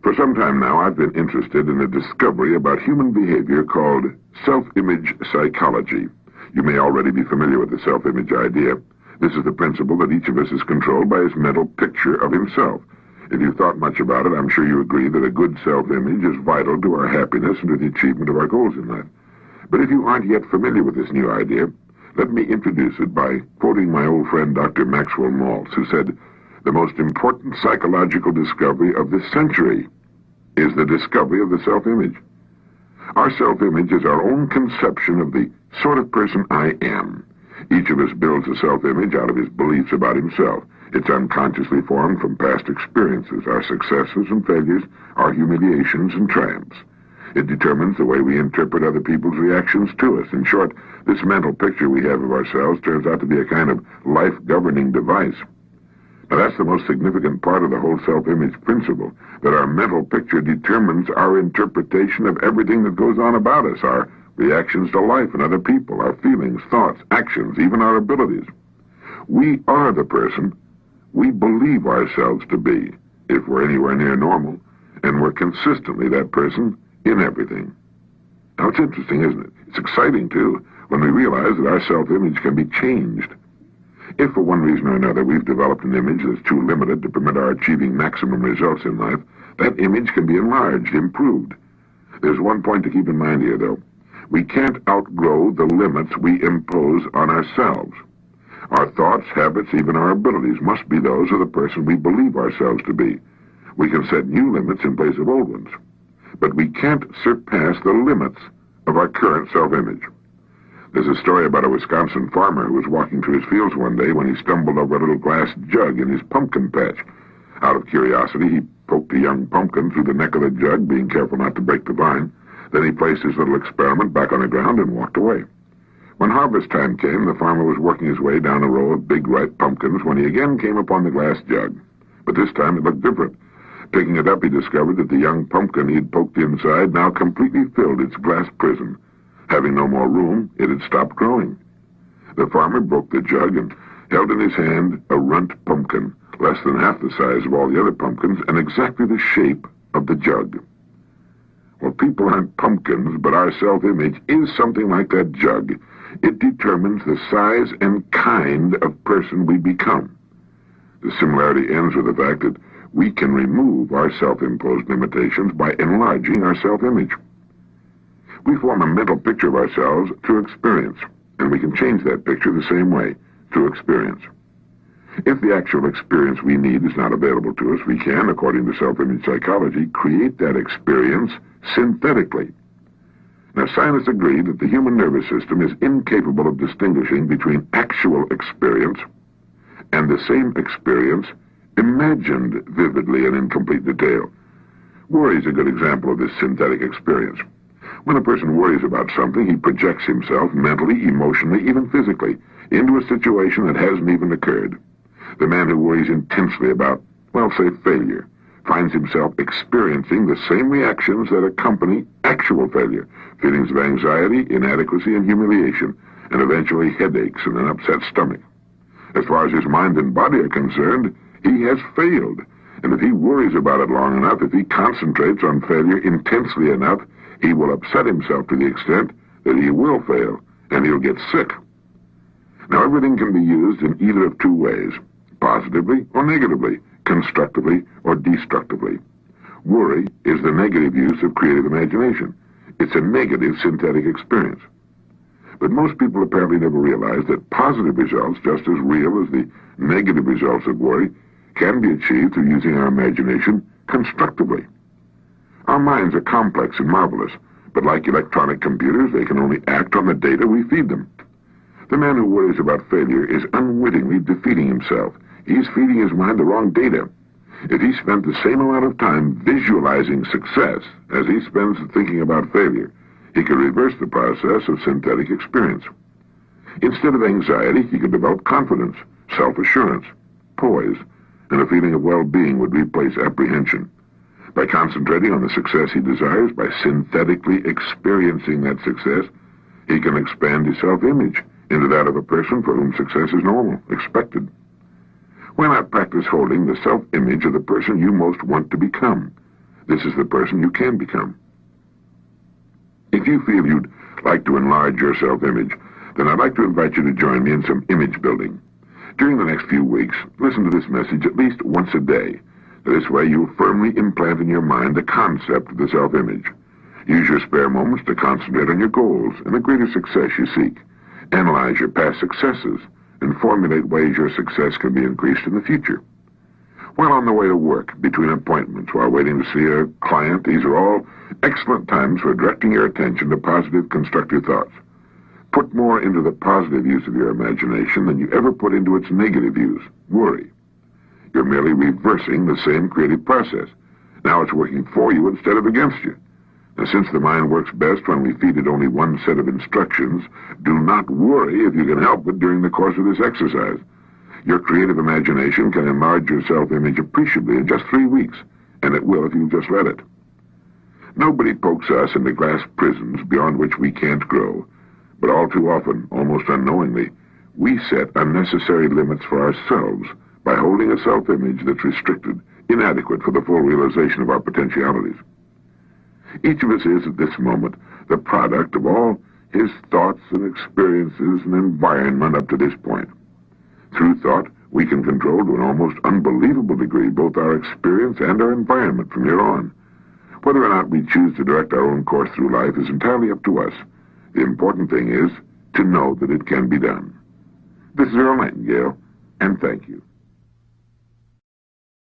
For some time now, I've been interested in a discovery about human behavior called self-image psychology. You may already be familiar with the self-image idea. This is the principle that each of us is controlled by his mental picture of himself. If you've thought much about it, I'm sure you agree that a good self-image is vital to our happiness and to the achievement of our goals in life. But if you aren't yet familiar with this new idea, let me introduce it by quoting my old friend Dr. Maxwell Maltz, who said, "The most important psychological discovery of this century is the discovery of the self-image." Our self-image is our own conception of the sort of person I am. Each of us builds a self-image out of his beliefs about himself. It's unconsciously formed from past experiences, our successes and failures, our humiliations and triumphs. It determines the way we interpret other people's reactions to us. In short, this mental picture we have of ourselves turns out to be a kind of life-governing device. Now, that's the most significant part of the whole self-image principle, that our mental picture determines our interpretation of everything that goes on about us, our reactions to life and other people, our feelings, thoughts, actions, even our abilities. We are the person we believe ourselves to be, if we're anywhere near normal, and we're consistently that person in everything. Now, it's interesting, isn't it? It's exciting, too, when we realize that our self-image can be changed. If for one reason or another we've developed an image that's too limited to permit our achieving maximum results in life, that image can be enlarged, improved. There's one point to keep in mind here, though. We can't outgrow the limits we impose on ourselves. Our thoughts, habits, even our abilities must be those of the person we believe ourselves to be. We can set new limits in place of old ones, but we can't surpass the limits of our current self-image. There's a story about a Wisconsin farmer who was walking through his fields one day when he stumbled over a little glass jug in his pumpkin patch. Out of curiosity, he poked a young pumpkin through the neck of the jug, being careful not to break the vine. Then he placed his little experiment back on the ground and walked away. When harvest time came, the farmer was working his way down a row of big ripe pumpkins when he again came upon the glass jug. But this time it looked different. Picking it up, he discovered that the young pumpkin he had poked inside now completely filled its glass prison. Having no more room, it had stopped growing. The farmer broke the jug and held in his hand a runt pumpkin, less than half the size of all the other pumpkins and exactly the shape of the jug. Well, people aren't pumpkins, but our self-image is something like that jug. It determines the size and kind of person we become. The similarity ends with the fact that we can remove our self-imposed limitations by enlarging our self-image. We form a mental picture of ourselves through experience, and we can change that picture the same way, through experience. If the actual experience we need is not available to us, we can, according to self-image psychology, create that experience synthetically. Now, scientists agree that the human nervous system is incapable of distinguishing between actual experience and the same experience imagined vividly and in complete detail. Worry is a good example of this synthetic experience. When a person worries about something, he projects himself mentally, emotionally, even physically, into a situation that hasn't even occurred. The man who worries intensely about, well, say, failure, finds himself experiencing the same reactions that accompany actual failure, feelings of anxiety, inadequacy, and humiliation, and eventually headaches and an upset stomach. As far as his mind and body are concerned, he has failed, and if he worries about it long enough, if he concentrates on failure intensely enough, he will upset himself to the extent that he will fail, and he'll get sick. Now, everything can be used in either of two ways, positively or negatively, constructively or destructively. Worry is the negative use of creative imagination. It's a negative synthetic experience. But most people apparently never realize that positive results, just as real as the negative results of worry, can be achieved through using our imagination constructively. Our minds are complex and marvelous, but like electronic computers, they can only act on the data we feed them. The man who worries about failure is unwittingly defeating himself. He's feeding his mind the wrong data. If he spent the same amount of time visualizing success as he spends thinking about failure, he could reverse the process of synthetic experience. Instead of anxiety, he could develop confidence, self-assurance, poise, and a feeling of well-being would replace apprehension. By concentrating on the success he desires, by synthetically experiencing that success, he can expand his self-image into that of a person for whom success is normal, expected. Why not practice holding the self-image of the person you most want to become? This is the person you can become. If you feel you'd like to enlarge your self-image, then I'd like to invite you to join me in some image building. During the next few weeks, listen to this message at least once a day. This way you'll firmly implant in your mind the concept of the self-image. Use your spare moments to concentrate on your goals and the greater success you seek. Analyze your past successes and formulate ways your success can be increased in the future. While on the way to work, between appointments, while waiting to see a client, these are all excellent times for directing your attention to positive, constructive thoughts. Put more into the positive use of your imagination than you ever put into its negative use, worry. You're merely reversing the same creative process. Now it's working for you instead of against you. Now, since the mind works best when we feed it only one set of instructions, do not worry if you can help it during the course of this exercise. Your creative imagination can enlarge your self-image appreciably in just 3 weeks, and it will if you just let it. Nobody pokes us into glass prisons beyond which we can't grow, but all too often, almost unknowingly, we set unnecessary limits for ourselves by holding a self-image that's restricted, inadequate for the full realization of our potentialities. Each of us is, at this moment, the product of all his thoughts and experiences and environment up to this point. Through thought, we can control to an almost unbelievable degree both our experience and our environment from here on. Whether or not we choose to direct our own course through life is entirely up to us. The important thing is to know that it can be done. This is Earl Nightingale, and thank you.